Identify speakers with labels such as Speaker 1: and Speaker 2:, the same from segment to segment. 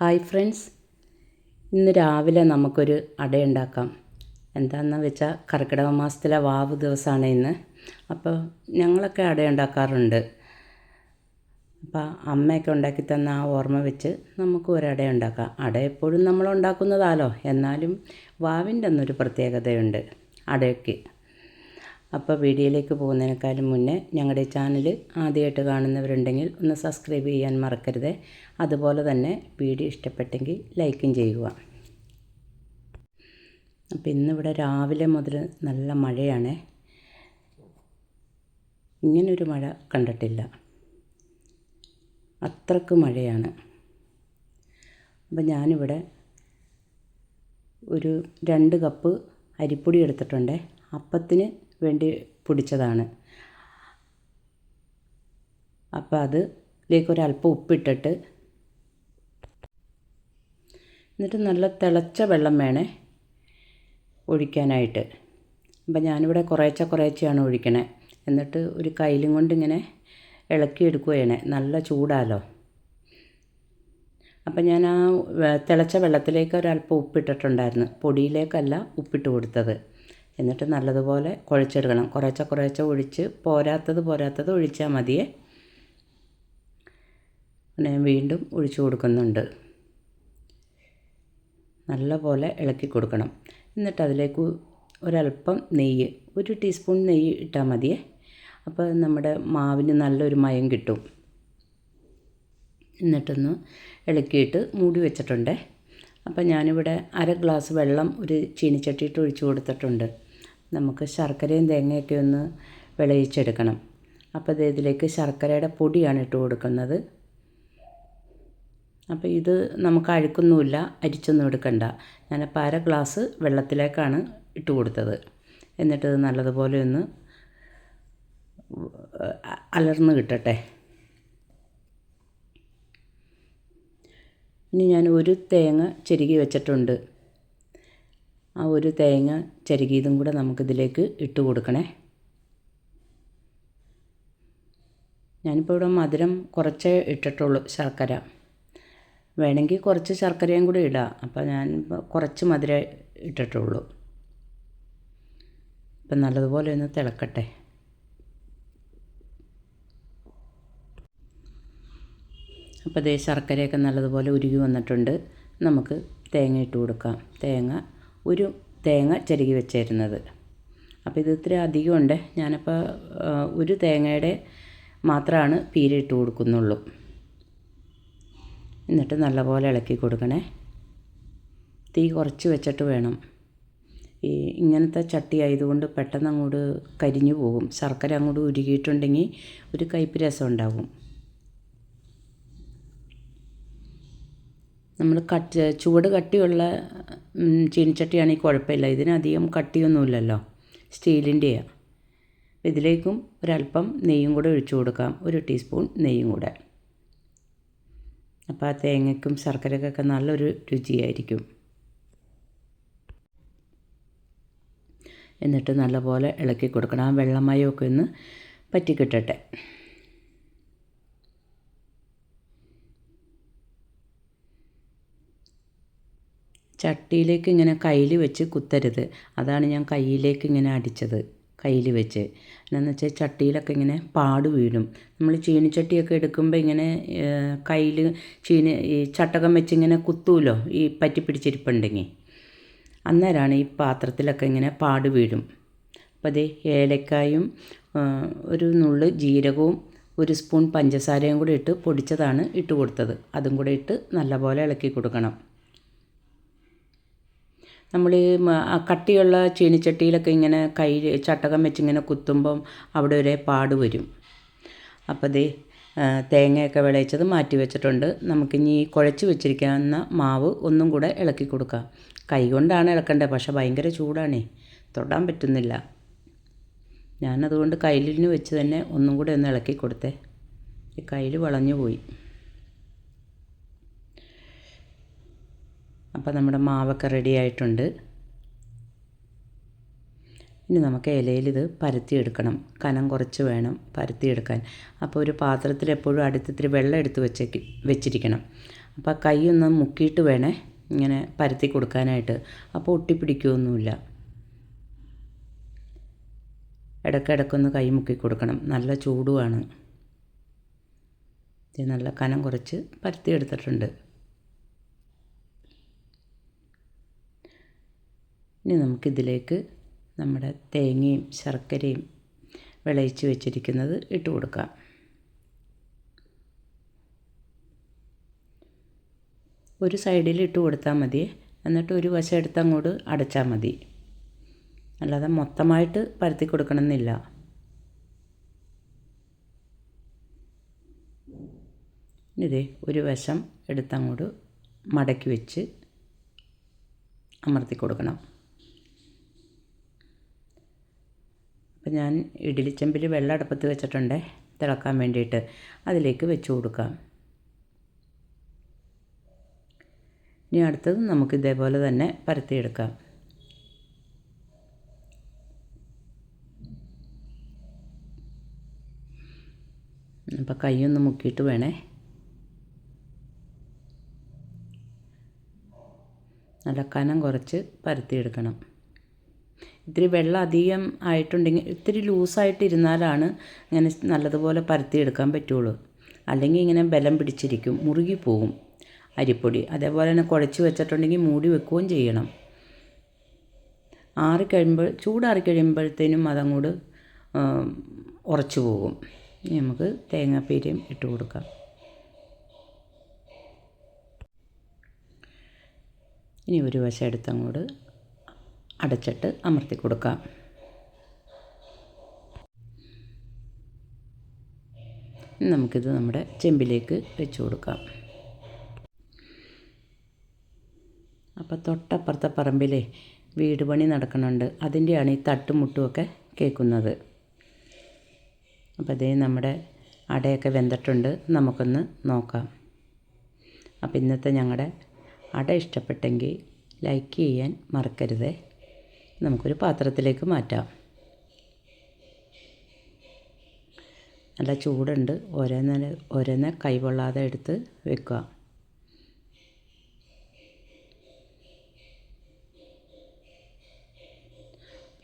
Speaker 1: Hi friends, ഇന്ന് രാവിലെ നമുക്കൊരു അടയുണ്ടാക്കാം. എന്താണെന്ന് വെച്ചാൽ കർക്കിടക മാസത്തിലെ വാവ് ദിവസമാണ് ഇന്ന്. അപ്പോൾ ഞങ്ങളൊക്കെ അടയുണ്ടാക്കാറുണ്ട്. അപ്പോൾ അമ്മയൊക്കെ ഉണ്ടാക്കി തന്ന ആ ഓർമ്മ വെച്ച് നമുക്ക് ഒരു അടയുണ്ടാക്കാം. അട എപ്പോഴും നമ്മൾ ഉണ്ടാക്കുന്നതാലോ, എന്നാലും വാവിൻ്റെ അന്നൊരു പ്രത്യേകതയുണ്ട് അടയ്ക്ക്. അപ്പോൾ വീഡിയോയിലേക്ക് പോകുന്നതിനേക്കാളും മുന്നേ ഞങ്ങളുടെ ചാനൽ ആദ്യമായിട്ട് കാണുന്നവരുണ്ടെങ്കിൽ ഒന്ന് സബ്സ്ക്രൈബ് ചെയ്യാൻ മറക്കരുത്. അതുപോലെ തന്നെ വീഡിയോ ഇഷ്ടപ്പെട്ടെങ്കിൽ ലൈക്കും ചെയ്യുക. അപ്പോൾ ഇന്നിവിടെ രാവിലെ മുതൽ നല്ല മഴയാണ്. ഇങ്ങനൊരു മഴ കണ്ടിട്ടില്ല, അത്രക്ക് മഴയാണ്. അപ്പോൾ ഞാനിവിടെ ഒരു 2 കപ്പ് അരിപ്പൊടി എടുത്തിട്ടുണ്ട്. അപ്പത്തിന് വേണ്ടി പൊടിച്ചതാണ്. അപ്പോൾ അതിലേക്ക് ഒരല്പം ഉപ്പിട്ടിട്ട്, എന്നിട്ട് നല്ല തിളച്ച വെള്ളം വേണേ ഒഴിക്കാനായിട്ട്. അപ്പം ഞാനിവിടെ കുറേശ്ശെയാണ് ഒഴിക്കണേ. എന്നിട്ട് ഒരു കയ്യിലും കൊണ്ട് ഇങ്ങനെ ഇളക്കിയെടുക്കുകയാണ്. നല്ല ചൂടാലോ. അപ്പം ഞാൻ ആ തിളച്ച വെള്ളത്തിലേക്ക് ഒരല്പം ഉപ്പിട്ടിട്ടുണ്ടായിരുന്നു. പൊടിയിലേക്കല്ല ഉപ്പിട്ട് കൊടുത്തത്. എന്നിട്ട് നല്ലതുപോലെ കുഴച്ചെടുക്കണം. കുറേശ്ശെ ഒഴിച്ച് പോരാത്തത് ഒഴിച്ചാൽ മതിയേ. ഞാൻ വീണ്ടും ഒഴിച്ചു കൊടുക്കുന്നുണ്ട്. നല്ലപോലെ ഇളക്കി കൊടുക്കണം. എന്നിട്ട് അതിലേക്ക് ഒരല്പം നെയ്യ്, 1 ടീസ്പൂൺ നെയ്യ് ഇട്ടാൽ മതിയേ. അപ്പോൾ നമ്മുടെ മാവിന് നല്ലൊരു മയം കിട്ടും. എന്നിട്ടൊന്ന് ഇളക്കിയിട്ട് മൂടി വെച്ചിട്ടുണ്ട്. അപ്പം ഞാനിവിടെ 1/2 ഗ്ലാസ് വെള്ളം ഒരു ചീനിച്ചട്ടിയിട്ട് ഒഴിച്ച് കൊടുത്തിട്ടുണ്ട്. നമുക്ക് ശർക്കരയും തേങ്ങയൊക്കെ ഒന്ന് വിളയിച്ചെടുക്കണം. അപ്പോൾ ഇതിലേക്ക് ശർക്കരയുടെ പൊടിയാണ് ഇട്ട് കൊടുക്കുന്നത്. അപ്പോൾ ഇത് നമുക്ക് അഴുക്കൊന്നുമില്ല, അരിച്ചൊന്നും എടുക്കണ്ട. ഞാനപ്പോൾ 1/2 ഗ്ലാസ് വെള്ളത്തിലേക്കാണ് ഇട്ട് കൊടുത്തത്. എന്നിട്ട് നല്ലതുപോലെ ഒന്ന് അലർന്ന് കിട്ടട്ടെ. ഇനി ഞാൻ ഒരു തേങ്ങ ചിരകി വെച്ചിട്ടുണ്ട്. ആ ഒരു തേങ്ങ ചിരകിയതും കൂടെ നമുക്കിതിലേക്ക് ഇട്ട് കൊടുക്കണേ. ഞാനിപ്പോൾ ഇവിടെ മധുരം കുറച്ചേ ഇട്ടിട്ടുള്ളൂ, ശർക്കര. വേണമെങ്കിൽ കുറച്ച് ശർക്കരയും കൂടി ഇടാം. അപ്പോൾ ഞാൻ കുറച്ച് മധുരം ഇട്ടിട്ടുള്ളൂ. ഇപ്പം നല്ലതുപോലെ ഒന്ന് തിളക്കട്ടെ. അപ്പോൾ ദേ ശർക്കരയൊക്കെ നല്ലതുപോലെ ഉരുകി വന്നിട്ടുണ്ട്. നമുക്ക് തേങ്ങ ഇട്ട് കൊടുക്കാം. ഒരു തേങ്ങ ചിരകി വെച്ചിരുന്നത്. അപ്പോൾ ഇത് ഇത്ര അധികമുണ്ട്. ഞാനപ്പോൾ ഒരു തേങ്ങയുടെ മാത്രമാണ് പീരിട്ട് കൊടുക്കുന്നുള്ളൂ. എന്നിട്ട് നല്ലപോലെ ഇളക്കി കൊടുക്കണേ. തീ കുറച്ച് വെച്ചിട്ട് വേണം. ഇങ്ങനത്തെ ചട്ടി ആയതുകൊണ്ട് പെട്ടെന്ന് അങ്ങോട്ട് കരിഞ്ഞു പോകും. ശർക്കര അങ്ങോട്ട് ഉരുകിയിട്ടുണ്ടെങ്കിൽ ഒരു കയ്പ്പ് രസം ഉണ്ടാകും. നമ്മൾ ചുവട് കട്ടിയുള്ള ചീനിച്ചട്ടിയാണെങ്കിൽ കുഴപ്പമില്ല. ഇതിനധികം കട്ടിയൊന്നുമില്ലല്ലോ, സ്റ്റീലിൻ്റെയാണ്. ഇതിലേക്കും ഒരല്പം നെയ്യും കൂടെ ഒഴിച്ചു കൊടുക്കാം, 1 ടീസ്പൂൺ നെയ്യും കൂടെ. അപ്പോൾ ആ തേങ്ങയ്ക്കും ശർക്കരയ്ക്കൊക്കെ നല്ലൊരു രുചിയായിരിക്കും. എന്നിട്ട് നല്ലപോലെ ഇളക്കി കൊടുക്കണം. ആ വെള്ളമയമൊക്കെ ഒന്ന് പറ്റിക്കിട്ടട്ടെ. ചട്ടിയിലേക്ക് ഇങ്ങനെ കയ്യിൽ വെച്ച് കുത്തരുത്. അതാണ് ഞാൻ കയ്യിലേക്ക് ഇങ്ങനെ അടിച്ചത്, കയ്യിൽ വെച്ച്. എന്നാന്ന് വെച്ചാൽ ചട്ടിയിലൊക്കെ ഇങ്ങനെ പാട് വീഴും. നമ്മൾ ചീനിച്ചട്ടിയൊക്കെ എടുക്കുമ്പോൾ ഇങ്ങനെ കയ്യിൽ ഈ ചട്ടകം വെച്ച് ഇങ്ങനെ കുത്തൂലോ, ഈ പറ്റിപ്പിടിച്ചിരിപ്പുണ്ടെങ്കിൽ. അന്നേരമാണ് ഈ പാത്രത്തിലൊക്കെ ഇങ്ങനെ പാട് വീഴും. അപ്പോൾ അതേ ഏലക്കായും ഒരു നുള്ള് ജീരകവും 1 സ്പൂൺ പഞ്ചസാരയും കൂടി ഇട്ട് പൊടിച്ചതാണ് ഇട്ട് കൊടുത്തത്. അതും കൂടെ ഇട്ട് നല്ലപോലെ ഇളക്കി കൊടുക്കണം. നമ്മൾ കട്ടിയുള്ള ചീനിച്ചട്ടിയിലൊക്കെ ഇങ്ങനെ ചട്ടകം വെച്ചിങ്ങനെ കുത്തുമ്പം അവിടെ ഒരേ പാട് വരും. അപ്പോൾ ദേ തേങ്ങയൊക്കെ വിളയിച്ചത് മാറ്റി വെച്ചിട്ടുണ്ട്. നമുക്കിനി കുഴച്ച് വെച്ചിരിക്കാവുന്ന മാവ് ഒന്നും കൂടെ ഇളക്കി കൊടുക്കാം. കൈ കൊണ്ടാണ് ഇളക്കേണ്ടത്, പക്ഷേ ഭയങ്കര ചൂടാണേ, തൊടാൻ പറ്റുന്നില്ല. ഞാനതുകൊണ്ട് കയ്യിലിന് വെച്ച് തന്നെ ഒന്നും കൂടെ ഒന്ന് ഇളക്കി കൊടുത്തേ. ഈ കയ്യിൽ വളഞ്ഞു പോയി. അപ്പോൾ നമ്മുടെ മാവൊക്കെ റെഡി ആയിട്ടുണ്ട്. ഇനി നമുക്ക് ഇലയിൽ ഇത് പരത്തിയെടുക്കണം. കനം കുറച്ച് വേണം പരത്തിയെടുക്കാൻ. അപ്പോൾ ഒരു പാത്രത്തിൽ എപ്പോഴും അടുത്തിത്തിരി വെള്ളം എടുത്ത് വെച്ചിരിക്കണം. അപ്പോൾ കൈ ഒന്ന് മുക്കിയിട്ട് വേണേ ഇങ്ങനെ പരത്തി കൊടുക്കാനായിട്ട്. അപ്പോൾ ഒട്ടിപ്പിടിക്കുകയൊന്നുമില്ല. ഇടയ്ക്കിടയ്ക്കൊന്ന് കൈ മുക്കി കൊടുക്കണം. നല്ല ചൂടുമാണ്. ഇത് നല്ല കനം കുറച്ച് പരത്തിയെടുത്തിട്ടുണ്ട്. ഇനി നമുക്കിതിലേക്ക് നമ്മുടെ തേങ്ങയും ശർക്കരയും വിളയിച്ച് വെച്ചിരിക്കുന്നത് ഇട്ട് കൊടുക്കാം. ഒരു സൈഡിൽ ഇട്ട് കൊടുത്താൽ മതി. എന്നിട്ട് ഒരു വശം എടുത്ത് അങ്ങോട്ട് അടച്ചാൽ മതി. അല്ലാതെ മൊത്തമായിട്ട് പരത്തി കൊടുക്കണമെന്നില്ല. ഇതേ ഒരു വശം എടുത്തങ്ങോട്ട് മടക്കി വെച്ച് അമർത്തി കൊടുക്കണം. അപ്പം ഞാൻ ഇഡ്ഡലിച്ചെമ്പിൽ വെള്ളം അടുപ്പത്ത് വെച്ചിട്ടുണ്ട് തിളക്കാൻ വേണ്ടിയിട്ട്. അതിലേക്ക് വെച്ച് കൊടുക്കാം. ഇനി അടുത്തത് നമുക്ക് ഇതേപോലെ തന്നെ പരത്തിയെടുക്കാം. അപ്പോൾ കൈയൊന്ന് മുക്കിയിട്ട് വേണേ. നല്ല കനം കുറച്ച് പരത്തിയെടുക്കണം. ഇത്തിരി വെള്ളം അധികം ആയിട്ടുണ്ടെങ്കിൽ ഇത്തിരി ലൂസായിട്ടിരുന്നാലാണ് ഇങ്ങനെ നല്ലതുപോലെ പരത്തിയെടുക്കാൻ പറ്റുള്ളൂ. അല്ലെങ്കിൽ ഇങ്ങനെ ബലം പിടിച്ചിരിക്കും, മുറുകിപ്പോവും അരിപ്പൊടി. അതേപോലെ തന്നെ കുഴച്ച് വെച്ചിട്ടുണ്ടെങ്കിൽ മൂടി വെക്കുകയും ചെയ്യണം. ചൂടാറി കഴിയുമ്പോഴത്തേനും അതങ്ങോട്ട് ഉറച്ചു പോകും. ഇനി നമുക്ക് തേങ്ങാപ്പീരയും ഇട്ട് കൊടുക്കാം. ഇനി ഒരു വശം എടുത്തങ്ങോട്ട് അടച്ചിട്ട് അമർത്തി കൊടുക്കാം. നമുക്കിത് നമ്മുടെ ചെമ്പിലേക്ക് വെച്ച് കൊടുക്കാം. അപ്പോൾ തൊട്ടപ്പുറത്തെ പറമ്പിലെ വീട് പണി നടക്കുന്നുണ്ട്. അതിൻ്റെയാണ് ഈ തട്ടും മുട്ടുമൊക്കെ കേൾക്കുന്നത്. അപ്പോൾ അതേ നമ്മുടെ അടയൊക്കെ വെന്തിട്ടുണ്ട്. നമുക്കൊന്ന് നോക്കാം. അപ്പോൾ ഇന്നത്തെ ഞങ്ങളുടെ അട ഇഷ്ടപ്പെട്ടെങ്കിൽ ലൈക്ക് ചെയ്യാൻ മറക്കരുത്. നമുക്കൊരു പാത്രത്തിലേക്ക് മാറ്റാം. നല്ല ചൂടുണ്ട്. ഓരോന്ന് കൈകൊള്ളാതെ എടുത്ത് വെക്കുക.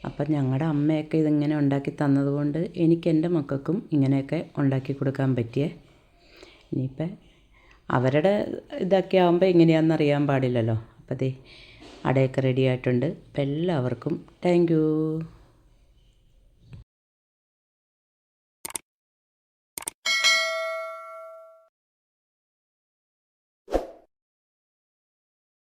Speaker 1: അപ്പം ഞങ്ങളുടെ അമ്മയൊക്കെ ഇതിങ്ങനെ ഉണ്ടാക്കി തന്നതുകൊണ്ട് എനിക്ക് എൻ്റെ മക്കൾക്കും ഇങ്ങനെയൊക്കെ ഉണ്ടാക്കി കൊടുക്കാൻ പറ്റിയേ. ഇനിയിപ്പോൾ അവരുടെ ഇതൊക്കെ ആകുമ്പോൾ എങ്ങനെയാണെന്ന് അറിയാൻ പാടില്ലല്ലോ. അപ്പോൾ ദേ അടയൊക്കെ റെഡി ആയിട്ടുണ്ട്. അപ്പോൾ എല്ലാവർക്കും താങ്ക് യു.